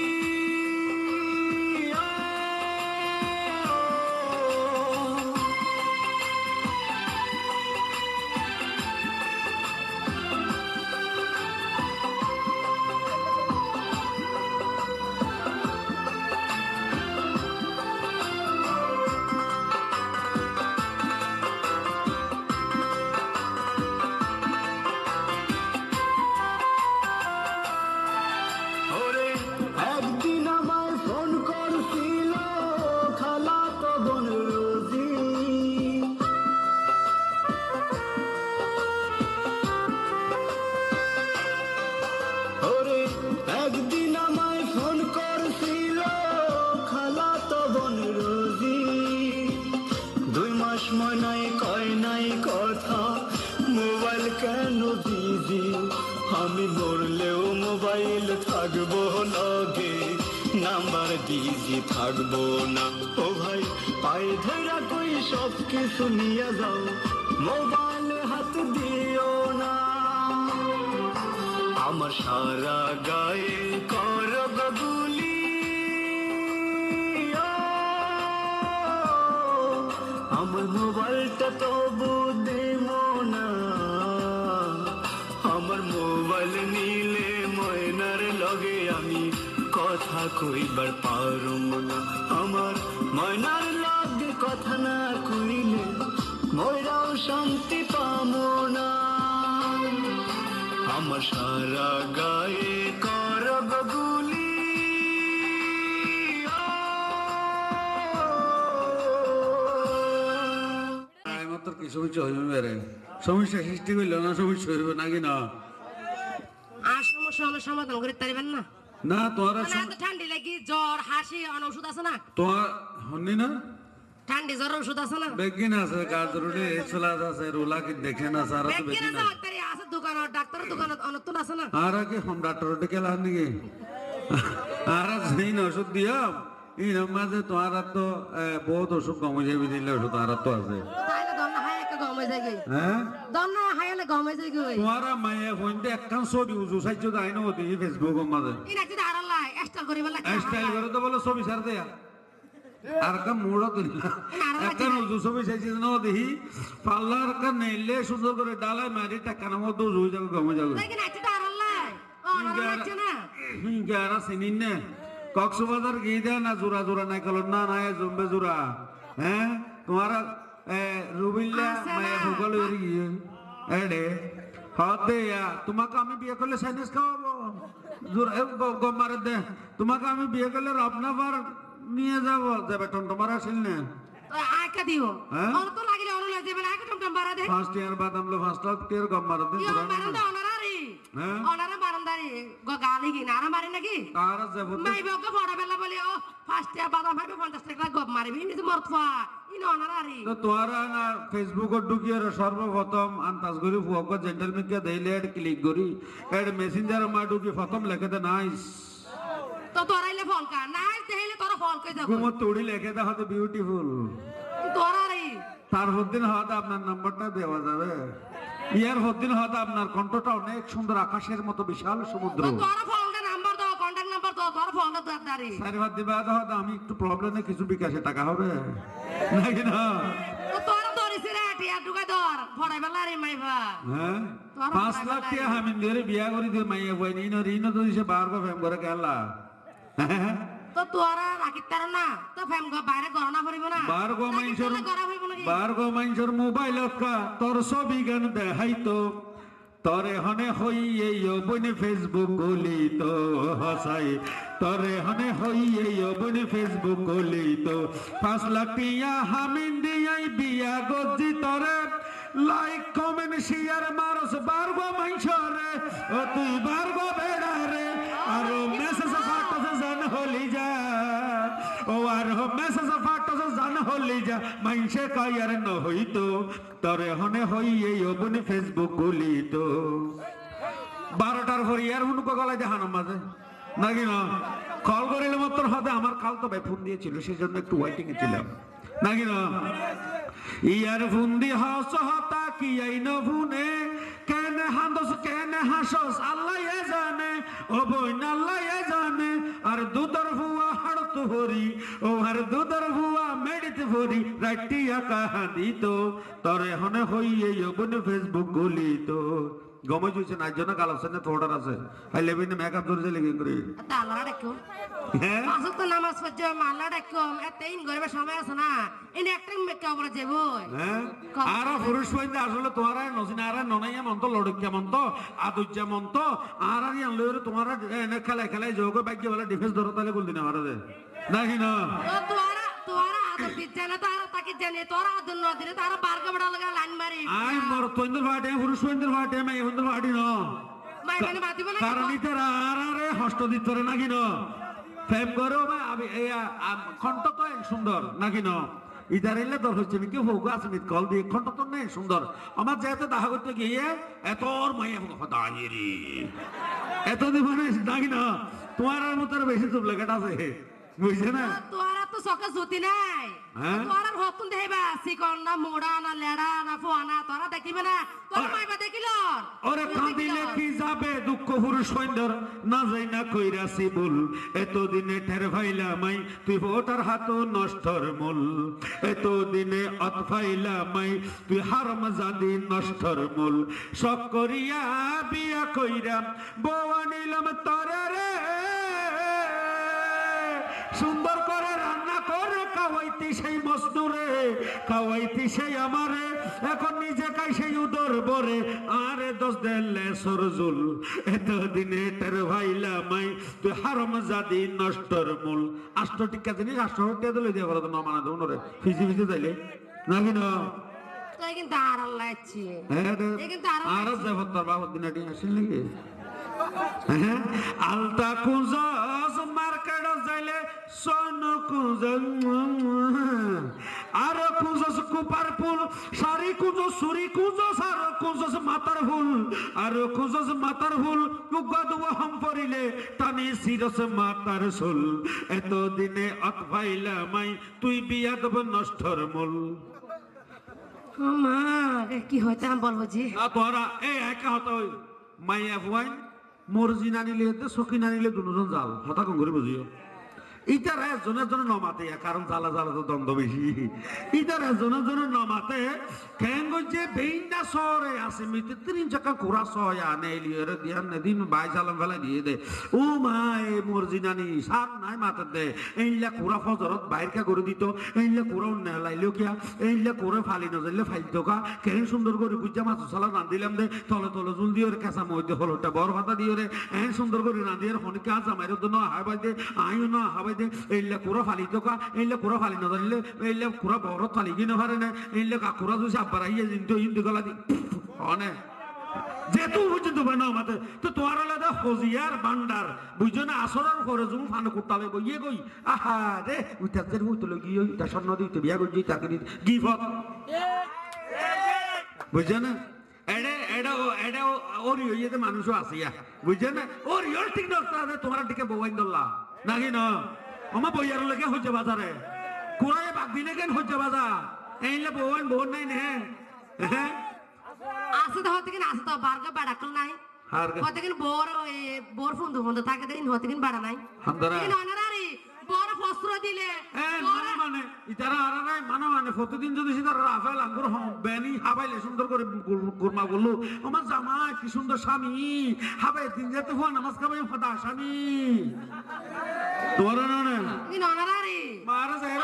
ওরে একদিন আমায় ফোন করছিল খালাতো বোন রোজি, ওরে একদিন আমায় ফোন করছিল খালাতো বোন রোজি, 2 মাস ময়নায় কয় নাই কথা, মোবাইল কেন দিদি, আমি মরলেও মোবাইল থাকবো লগে, নাম্বার দিদি থাকবো না, ও ভাই পায়ে ধরা কই সব কিছু নিয়ে যাও, মোবাইল হাত দিও না, আমার সারা গায়ে করব গুলি। আমার মোবাইলটা তবু দেবো না, আমার মোবাইল নিলে ময়নার লগে আমি কথা কইবার পারুম না, আমার ময়নার লগে কথা না কইলে ময়রাও শান্তি পামু না, আমার সারা গায়ে করব গুলি। তোর কি সমস্যা হইবে মেরে সমস্যা সৃষ্টি করল না, সমস্যা হইবে নাকি না? আর সমস্যা হলে সমাধান করে পারবেন না? না তোমার মানে এত ঠান্ডি লাগি জ্বর হাসি অন ওষুধ আছে না? তোমার হননি না ঠান্ডি জ্বর ওষুধ আছে না? বেগিন আছে, কাজ রুটে এসলাস আছে, রোলা কি দেখে না সারা তো ব্যক্তিরা বেগিন যে আছে, ডাক্তারি আছে দোকান ডাক্তারের দোকান অনতুন আছে না? আর কি হোম ডাক্তার ডেকে লাগ নাকি? আর সেই ওষুধ দিয়া এই মাঝে তোমার তো বহুত ওষুধ কমে যাবে দিলে ওষুধ আর তো আছে, তাইলে দন্না হায় একটা গম হয়ে যায় গে, হ্যাঁ দন্না হায়ালে গম হয়ে যায় গে। তোমার মায়ে ফোনতে একখান ছবি উজু সাইজ আই না ওদি ফেসবুক মাঝে ইনা যদি আড়াল্লা এক্সট্রা করিবার লাগে স্টাইল করে তো বলে ছবি ছাড় দেয়া, আর কা মুড়ো তুলি একখান উজু ছবি সাইজ না দেখি পাল্লার কা নেইলে সুন্দর করে ডালায় মারি টাকা নামো তো উজু যাবে গমে যাবে, দেখেন একটা আড়াল্লা ও আড়াল্লা লাগছে না? যারা চিনিন না কক্সবাজার গিয়ে দেয় না জোড়া জোড়া নাই কল না নাই জম্বে জোড়া, হ্যাঁ তোমার রুবিল্লা মায়া ভূগোল গিয়ে এডে হতে তোমাকে আমি বিয়ে করলে সাইনিস খাওয়াবো গম্মারে দে, তোমাকে আমি বিয়ে করলে রপনাবার নিয়ে যাবো, যাবে টমটমার আসিল না আয়কা দিও হ্যাঁ? অন তো লাগিলে অন লাগে যাবে আয়কা টমটম বাড়া দে। ফার্স্ট ইয়ার বাদ আমলো ফার্স্ট ইয়ার গম্মারে দে ইও বারান্দা অনারারি হ্যাঁ অনারা বারান্দারি গালি কি নারা মারি নাকি তার যাব মাই বকে বড় বেলা বলে ও ফার্স্ট ইয়ার বাদাম ভাবে 50 টাকা গপ মারিবি ইনি মরতফা ইনি অনারারি তো তোরা না ফেসবুকত ঢুকিয়ে সর্বপ্রথম আন্তাজ করি ফুয়াক জেন্টালমেনকে দেইলে এড ক্লিক করি এড মেসেঞ্জার মা ঢুকি প্রথম লেখে দে নাইস তো তোরাইলে ফল কা নাই দেইলে তোরা ফল কই যাবো কুমত তোড়ি লেখে দে হতে বিউটিফুল তোরারি তার দিন হয়তো আপনার নাম্বারটা দেওয়া যাবে ইয়ার দিন হয়তো আপনার কণ্ঠটা অনেক সুন্দর আকাশের মতো বিশাল সমুদ্র তো তোরা ফলটা নাম্বার দাও কন্টাক্ট নাম্বার দাও তোরা ফলটা দাঁড়ারি সারি ভাত দিবা হয়তো আমি একটু প্রবলেমে কিছু বিকাশে টাকা হবে নাকি না তো তোরা ধরিস রে টিয়া ঢুকাই ধর ফড়াই বেলা রে মাইবা হ্যাঁ 5 লাখ টাকা হামিন দিয়ে বিয়া করে দিয়ে মাইয়া বই নিন ঋণ তো দিছে বারবার ফেম করে গেলা তো তোরা রাখিত তার না তো ফেম বাইরে গণনা করিব না বারগো মাইনসর করা হইব নাকি বারগো মাইনসর মোবাইল কা তোর ছবি গান দেখাইতো তরে হনে হইয়ে বনে ফেসবুক গলি তো হসাই তরে হনে হইয়ে বনে ফেসবুক গলি তো 5 লাখ টিয়া হামিন দিয়াই বিয়া গজি তরে লাইক কমেন্ট শেয়ার মারস বারগো মাইনসরে ও তুই বারগো বেড়া রে আর মেসেজ ফাটস জান হলি যা ও আর মেসেজ ফাটস জান হলি যা মাইনসে কায়ার ন হইতো তরে হনে হইয়ে বনে ফেসবুক গলি তো 12টার পর ইয়ার হুনুকো গলায় দেখানো মাঝে নাকি না কল করিলে মাত্র হবে আমার কাল তো ভাই ফোন দিয়েছিল সেই জন্য একটু ওয়েটিং এ ছিলাম নাকি না ইয়ার ফোন দি হাস হতা কি আইন ফোনে কেন হান্দস কেন হাসস আল্লাহ এ জানে ও বইন আল্লাহ এ জানে আর দুধর ফুয়া হাড়ত ভরি ও আর দুধর ফুয়া মেডিতে ভরি রাটিয়া কাহাদি তো তরে হনে হইয়ে বনে ফেসবুক গলি তো গমে জুইছে না জন্য গাল আছে না থোড়ার আছে আই লেবিন মেকআপ ধরে লেগে করে আল্লাহ ডাকো হ্যাঁ পাঁচক তো নামাজ পড়ছে আল্লাহ ডাকো এতদিন গরিবের সময় আছে না ইনি একটা মেকআপ করে যাব হ্যাঁ আর পুরুষ হইতে আসলে তোমার নসিনা আর ননাইয়া মন্ত লড়কিয়া মন্ত আদুজ্জা মন্ত আর আর ইয়ান লইরে তোমার এনে খেলায় খেলায় যোগ ভাগ্য বলে ডিফেন্স ধরো তাহলে বল দিনা আমারে নাকি না তো তোরা আদর দিচ্ছে না তারা তাকে জানে তোরা আদর না দিলে তারা বারকা বড় লাগা লাইন মারি আই মর তোইন্দর ভাটে পুরুষ তোইন্দর ভাটে মাই হন্দর ভাটি ন মাই মানে মাতিব না কারণ ইতার আর আরে হস্ত দিতরে নাকি ন ফেম করো বা আমি এই কণ্ঠ তো সুন্দর নাকি ন ইদার এলে তোর হচ্ছে কি হোক আসমিত কল দিয়ে কণ্ঠ তো নেই সুন্দর আমার যেহেতু দেখা করতে গিয়ে এত ওর মাইয়া দাঁড়িয়ে এত দিব নাকি না তোমার মতো বেশি চুপ লেখাটা আছে বুঝছে না তোরা তো সকা জুতি নাই হ্যাঁ? তোরা হতুন দেবা সিকন না মোড়া না লেড়া না ফোনা তোরা দেখিবে না তোরা মাইবা দেখিল ওরে কাঁদিলে কি যাবে দুঃখ পুরুষ সৈন্দর না যাই না কইরাছি ভুল এতদিনে ঠের ভাইলা মাই তুই ভোটার হাত নষ্টর মূল এতদিনে অত ফাইলা মাই তুই হারম জাদি নষ্টর মূল শখ করিয়া বিয়া কইরা বউ আনিলাম তরে রে সুন্দর করে রান্না করে খাওয়াইতি সেই মজদুরে খাওয়াইতি সেই আমারে এখন নিজে খাই সেই উদর বরে আরে দোষ দেলে সরজুল এতদিনে তের ভাইলা মাই তুই হারম জাদি নষ্টর মূল আষ্ট টিকা জিনিস আষ্ট টিকা দিলে দিয়ে বলো না মানা দেবো রে ফিজি ফিজি তাইলে নাকি না তুই কিন্তু আর আল্লাহ ইচ্ছে হ্যাঁ এই কিন্তু আর যাব তোর বাবা দিন আসেন নাকি হ্যাঁ আলতা কুঁজস মার্কেট যাইলে সোন কুঁজ আর কুঁজস কুপার ফুল সারি কুঁজস সুরি কুঁজস আর কুঁজস মাতার ফুল আর কুঁজস মাতার ফুল উগদ হাম পড়িলে টানি সিরস মাতার সুল এতদিনে অতভাইলা মাই তুই বিয়া দেব নষ্টর মূল মা কি হইতে আমি বলবো জি না তোরা এই একা হতো মাইয়া ফুয়াইন মর্জি না নিলে সখী না নিলে দুজন জাল হতা কম করে বুঝিও ইটার একজনের জন্য নমাতে কারণ জ্বালা জ্বালা তো দ্বন্দ্ব বেশি ইটার একজনের জন্য নমাতে কেন যে বেইন্দা শহরে আছে মিতে 3 চাকা কোরা সয় আনে লিয়ে দিয়া দিন বাই চালাম ফেলা দিয়ে দে ও মাই মর্জি নানি সার নাই মাতে দে এইলা কোরা ফজরত বাইরকা করে দিত এইলা কোরা না লাইলো কিয়া এইলা কোরা ফালি না যাইলে ফাইল দোকা কেন সুন্দর করে গুজ্জা মাছ সালা রান দিলাম দে তলে তলে জুল দিয়ে কাঁচা মধ্যে হলোটা বড় ভাতা দিয়ে রে এন সুন্দর করে রান দিয়ে ফোন কাজ আমার জন্য হাবাই দে আইও না হাবাই দে এইলা কোরা ফালি দোকা এইলা কোরা ফালি না জানলে এইলা কোরা বড় ফালি কিনে পারে না এইলা কাকুরা যদি আব্বার আইয়া কিন্তু ইন্দি গলা দি অনে যেহেতু পর্যন্ত হয় না আমাদের তো তোমার আলাদা হজিয়ার বান্ডার বুঝছো না আসরের পরে জুম ফানো কুটালে বইয়ে গই আহা রে উইটার হইতো গিয়ে উইটা স্বর্ণ দিতে বিয়া করছি তাকে গিফট বুঝছো না এটা ওর ইয়েতে মানুষও আছে বুঝছো না ওর ইয়র ঠিক না তোমার দিকে বউয়াইন দল্লা নাকি না আমার বইয়ার লেগে হচ্ছে বাজারে কুড়াই বাগ দিলে কেন হচ্ছে বাজার এইলে বউয়াইন বউ নাই নে হ্যাঁ আছে তো হতে কিনা আছে তো বারগা বাড়াকল নাই হতে কিনা বোর ফোন থাকে দেখেন হতে কিনা বাড়া নাই হামদারা অনারারি বড় বস্ত্র দিলে মানে ইতারা আর নাই মানে প্রতিদিন যদি সিতারা রাফেল আঙ্গুর বেনি হাবাইলে সুন্দর করে গুরমা বললো আমার জামাই কি সুন্দর স্বামী হাবাই দিন যেতে হওয়া নামাজ খাবাই ফাদা স্বামী তোমার না কিনা অনারারি মারা যায়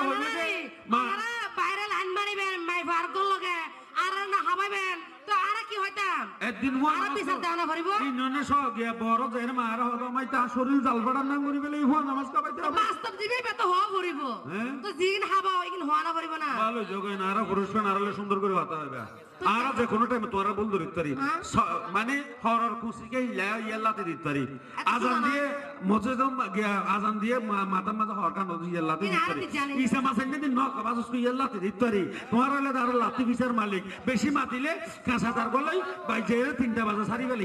মারা বাইরে লাইন মারিবেন মাই বারগল লগে আর না হাবাইবেন তো আর কি হইতাম একদিন আর বিচার দেওয়া না পারিব ইননে সগে বড় যায় মারা হলো মাই তা শরীর জালবাড়ার নাম করি বেলে হওয়া নামাজ খাবাইতে হবে বাস্তব জীবে তো হওয়া পড়িব তো জিন হাবা ওইদিন হওয়া না পারিব না ভালো যোগে নারা পুরুষকে নারালে সুন্দর করে হতে হবে আর যে কোনো টাইমে তোরা বল ধরিত পারি মানে হরর খুশিকে ইয়াল্লাতে দিতে পারি আজান দিয়ে মসজিদম আজান দিয়ে মাথা মাথা হরকান ইয়াল্লাতে দিতে পারি ইসা মাসেন দিন নক বাজুস কো ইয়াল্লাতে দিতে পারি তোমার হলে আর লাতি বিচার মালিক বেশি মাতিলে কাঁসাদার গলাই বাই যে 3টা বাজে সারি বেলে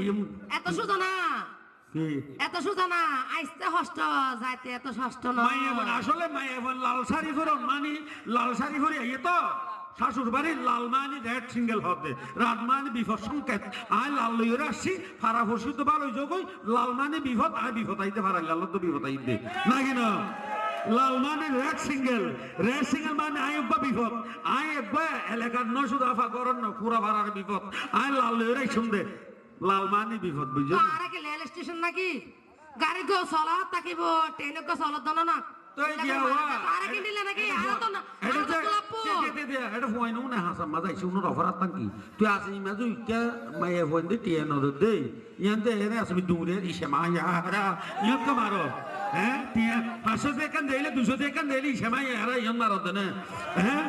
এত সুজা না কি এত সুজা না আইতে হষ্ট যাইতে এত ষষ্ঠ না মাইয়া আসলে মাইয়া লাল শাড়ি ফরন মানে লাল শাড়ি ফরি আইয়ে তো শাশুর বাড়ি লাল মানে রেড সিঙ্গেল হবে রাত মানে বিপদ সংকেত আয় লাল লইরে আসছি ফারা ফসি তো ভালোই যোগই লাল মানে বিপদ আয় বিপদ আইতে ফারা লাল তো বিপদ আইতে নাকি না লাল মানে রেড সিঙ্গেল মানে আয় একবার বিপদ আয় একবার এলাকার নয় শুধু আফা করেন না পুরা ফারার বিপদ আয় লাল লইরে শুনবে লাল মানে বিপদ বুঝছো আর কি রেল স্টেশন নাকি গাড়ি গো চলা থাকিব ট্রেন গো চলত দন না তুই গিয়া আর কি দিলে নাকি আর তো না এটা যে এটা ফোন না হাসা মাজা শুনো অফার আতান কি তুই আসি মাজু ইটা মায়ে ফোন দে টিয়া নদ দে ইয়ান্তে এনে আসবি দূরে ইসে মা ইয়ারা ইয়ক মারো হ্যাঁ টিয়া 500 টাকা দেইলে 200 টাকা দেইলে ইসে মা ইয়ারা ইয়ন মারো দেন হ্যাঁ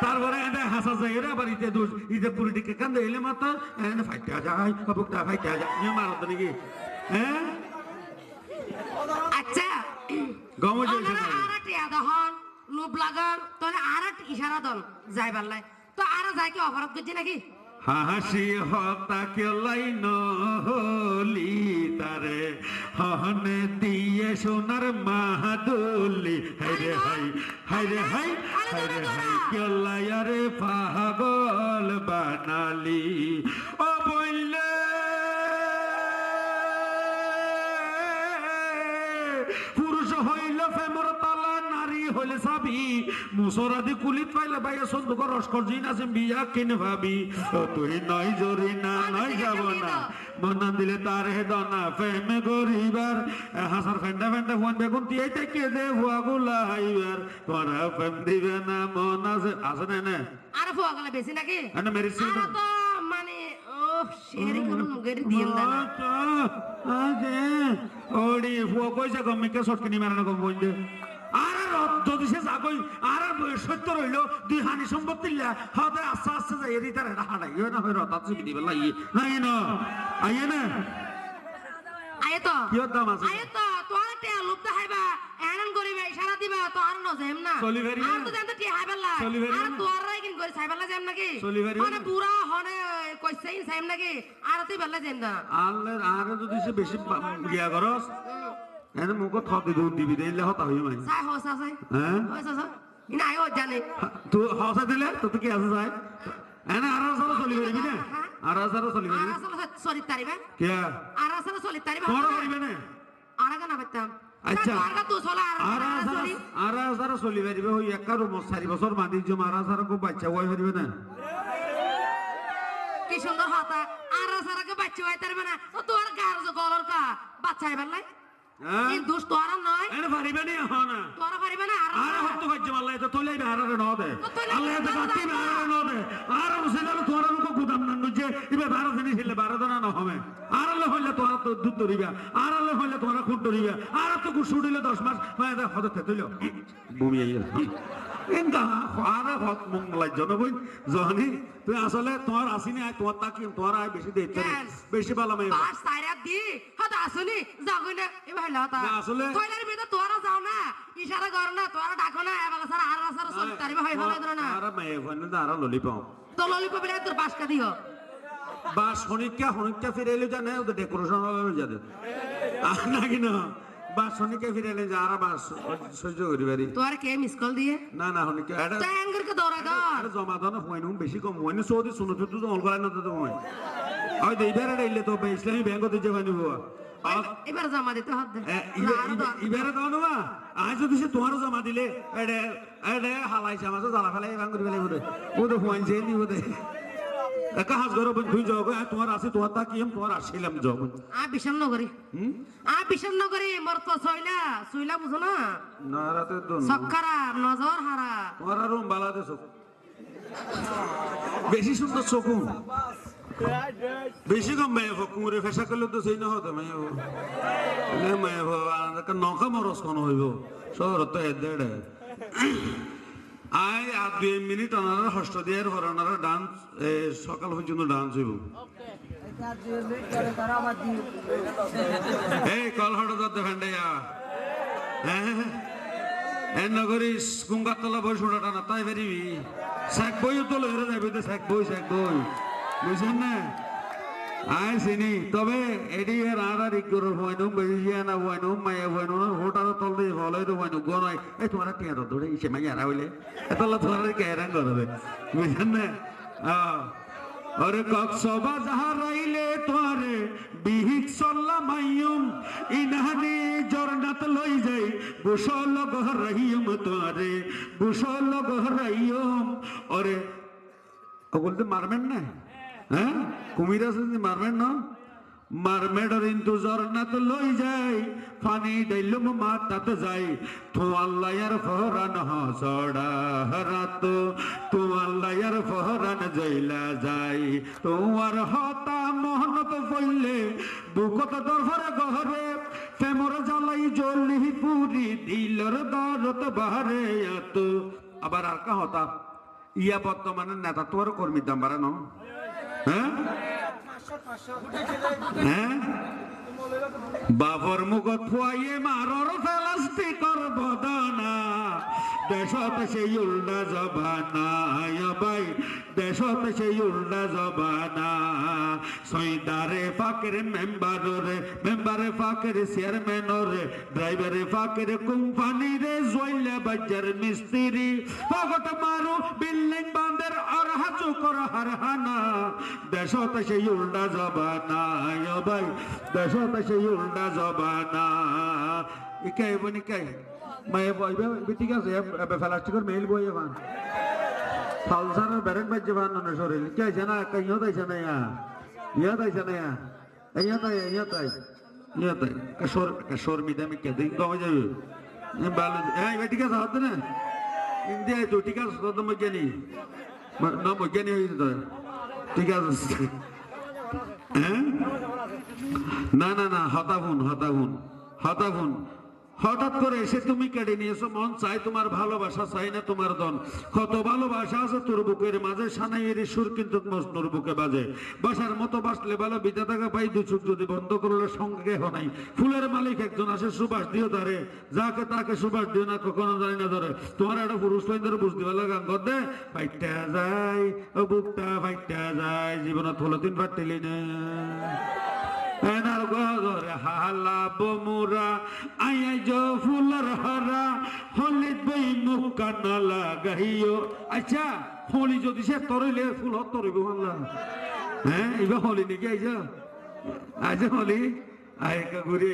তারপরে এটা হাসা যায় রে আবার ইতে দুস ইতে পুরিটিকে কান দেইলে মাত্র এনে ফাইটা যায় কবুকটা ফাইটা যায় ইয়ন মারো দেন কি হ্যাঁ আচ্ছা গমে যাইছে আর টিয়া দহন লোভ লাগান তোরে আর ইশারা দন যাইবার লাই তো আর যাই কি অপরাধ করছে নাকি হাসি হতাকে লাইন হলি তারে হনে দিয়ে সোনার মাহাদুলি হাইরে হাই হাইরে হাই হাইরে হাই কেলায়ারে পাগল বানালি ও বললে পুরুষ হইল ফেমর তালা নারী হইলে সাবি মুসরাদি কুলিত পাইলে বাইয়া সন্দুক রসকর জিন আছে বিয়া কিনে ভাবি তুই নয় জরি না নয় যাব না মনা দিলে তার হে দনা ফেমে গরিবার হাসার ফেন্ডা ফেন্ডা ফোন বেগুন টিয়াই থেকে দে হুয়া গুলা হাইবার তোরা ফেম দিবে না মন আছে না আর ফুয়া গলা বেশি নাকি আনা মেরি সিল আর তো মানে ও শেরি কোন মুগের দিন দানা আগে ওড়ি ফুয়া কইছে গমিকে শটকিনি মারানো গম বইন্দে আর যদি সে যাগই আর সত্য রইল দুই হানি সম্পত্তি হতে আস্তে আস্তে যাই এরি তার এটা হাঁটাই না হয় রথা চিবি দিবে লাগি নাই না আইয়ে না আয় তো কিয় দাম আছে আয় তো তোর তে লুপ্ত হাইবা এনন করিবে ইশারা দিবা তো আর ন যাইম না চলি ভেরি আর তো জানতে টি হাইবালা চলি ভেরি আর তোর রাই কিন করে সাইবালা যাম নাকি চলি ভেরি মানে পুরা হনে কইছেই সাইম নাকি আর তুই বেলা যাইম না আল্লাহর আর যদি সে বেশি গিয়া করস এনে মুখ থদি দূর দিবি দেইলে হতা হই মাই সাই হসা সাই হ্যাঁ হসা সাই ইনা আইও জানে তুই হসা দিলে তো কি আছে সাই এনে আর সারা চলি পারবি না আর সারা চলি পারবি আর আসলে সরি তারিবা কে আর আসলে সরি তারিবা তোর পারবি না আর না বাইতাম আচ্ছা আর তুই চলা আর সারা চলি পারবে ওই একারো 4 বছর বাণিজ্য মারা সারা কো বাচ্চা হই পারবে না কি সুন্দর হাতা আর সারাকে বাচ্চা হই তারিবা না ও তোর গার গলর কা বাচ্চা হইবার লাই এই দোষ তোর নয় এনে পারিবে না হনা তোর পারিবে না আর হতো বাচ্চা আল্লাহ তো তোলাই হারারে ন দে আল্লাহ তো কাটি হারারে ন দে আর মুসিলাল তোর মুখ গুদাম না নুজে ইবে 12 দিন ছিলে 12 দিন না হবে আর আল্লাহ হইলে তোর তো দুধ ধরিবা আর আল্লাহ হইলে তোর খুঁট ধরিবা আর তো গুছুড়িলে 10 মাস হয় হতে তেতইলো ভূমি আইয়া কিন্তু আরে হত মঙ্গলাই জনবই জহনি তুই আসলে তোমার আসিনি আয় তোমার তাকি তোমার আয় বেশি দেখতে বেশি ভালো মেয়ে পাঁচ সাইরা দি হয়তো আসুনি যাবো না এবার লতা না, আসলে- টয়লের ভিতরে তোরা যাও না ইশারা করো না তোরা ডাকো না এবার স্যার আর স্যার চলতে পারবে হয় ভালো ধরো না আরে মেয়ে ফোনে তো আরো ললিপাও তো ললিপপের তোর পাঁচটা দিও বা শনিকা ফিরে এলে জানে ওদের ডেকোরেশন হবে যাদের নাকি না বা শনিকা ফিরে এলে যে আরা বাস সহ্য করি বাড়ি তোর কে মিস কল দিয়ে না না শনিকা এটা ট্যাঙ্গের কে দৌড়া ধর আরে জমা দাও না হয়নি বেশি কম হয়নি সৌদি শুনো তুই তো অল না তো হয় ওই দেইবার এলে তো ইসলামী ব্যাংক দিতে পারি এবার জমা দিতে হবে ইবারে দাও না আজ যদি সে তোমারও জমা দিলে এডে এডে হালাইছে আমার জ্বালা ফেলাই এবার করে ফেলে বোধ ও তো হুয়াইছে নি বোধ কাজ করো তুই যাও তোমার আছে তোমার তা কি তোমার আসছিলাম যাও বিশাল নগরী বিশাল নগরী মোর তো সইলা বুঝো না না রাতে তো সক্কারা নজর হারা তোমার আর বাংলাদেশ বেশি সুন্দর চকুন বেশি কম মায়ে কুমুরে ফেসা করলে তো সেই না হতো মায়ে মায়ে নখা মরস কোন হইব শহর তো এদেড়ে আয় আর 2 মিনিট ওনারা হস্ত দিয়ে ওনারা ডান্স সকাল পর্যন্ত ডান্স হইব এই কল হঠাৎ দেখেন হ্যাঁ নগরীশ কুঙ্গাতলা বই শোনাটা না তাই বেরিবি শেখ বইও তো লইরে যাবি তো শেখ বই বুঝছেন না আয় চিনি তবে এটি এর আর ইগর হইনু বেজিয়ানা হইনু মায়া হইনু হোটার তল দিয়ে হলই তো হইনু গনই এই তোমার টিয়া ধরে ইসে মাইয়া হইলে এতলা তোমার কেরান করবে বুঝছেন না আরে কক্সবা যাহারাইলে তোরে বিহিক সাল্লামাইয়ুম ইনহানি জরনাত লই যাই বুশল গহরাইয়ুম তোরে বুশল গহরাইয়ুম আরে বলতে মারবেন না হ্যাঁ কুমির আছে মারবেন না মারমেডর ইন্তু জরনাত লই যাই ফানি ডাইলুম মাতাতে যাই তো আল্লাহর ফহরান হসড়া রাত তো আল্লাহর ফহরান জইলা যাই তোমার হতা মোহনত পইলে বুকত দরফরে গহরে প্রেমর জ্বালাই জ্বলি পুরি দিলর দরত বাহারে এত আবার আর কা হতা ইয়া বর্তমানে নেতা তোর কর্মীর দাম বাড়ানো হ্যাঁ হ্যাঁ বাবর মুখত ফুয়াইয়ে মারর প্লাস্টিকর বদনা দেশত সেই উল্টা জবানা ভাই দেশত সেই উল্টা জবানা সইদারে ফাকের মেম্বারে ফাকের চেয়ারম্যানরে ড্রাইভারে ফাকের কোম্পানি রে জইলা বাজার মিস্ত্রি পগট মারু বিল্ডিং বান্দের আর হাজু কর হারহানা দেশত সেই উল্টা জবানা ভাই দেশত সেই উল্টা জবানা ইকাই বনি কাই মায়ে বইবে ঠিক আছে প্লাস্টিকের মেইল বই এখন ফালসানের ব্যারেক বাজে বানানো শরীর কি আছে না কইও তাইছে না ইয়া তাইছে না ইয়া তাই কশোর মিদামে কে দিন কমে যাবে ভালো এই ঠিক আছে হতে না ইন্ডিয়া তো ঠিক আছে তো মজ্ঞানী না মজ্ঞানী হইছে তো ঠিক আছে না না না হতাভুন হঠাৎ করে এসে তুমি কেড়ে নিয়েছো মন চাই তোমার ভালোবাসা চাই না তোমার দন কত ভালোবাসা আছে তোর বুকের মাঝে সানাইয়ের সুর কিন্তু মজনুর বুকে বাজে বাসার মতো বাসলে ভালো বিদ্যা থাকা পাই দু চোখ যদি বন্ধ করলে সঙ্গে নাই ফুলের মালিক একজন আসে সুবাস দিও ধরে যাকে তাকে সুবাস দিও না কখনো জানি না ধরে তোমার একটা পুরুষ ধরে বুঝতে পারলো গান করতে ফাইটা যায় ও বুকটা ফাইটা যায় জীবনত হলো 3 বার টেলি না এনার গরে হালা বমুরা আইয়া জো ফুলর হরা হলি বই মুখ কানা লাগাইও আচ্ছা হোলি যদি সে তরইলে ফুল হত তরইব আল্লাহ হ্যাঁ এবার হোলি নাকি আইজ হোলি আয় ঘুরে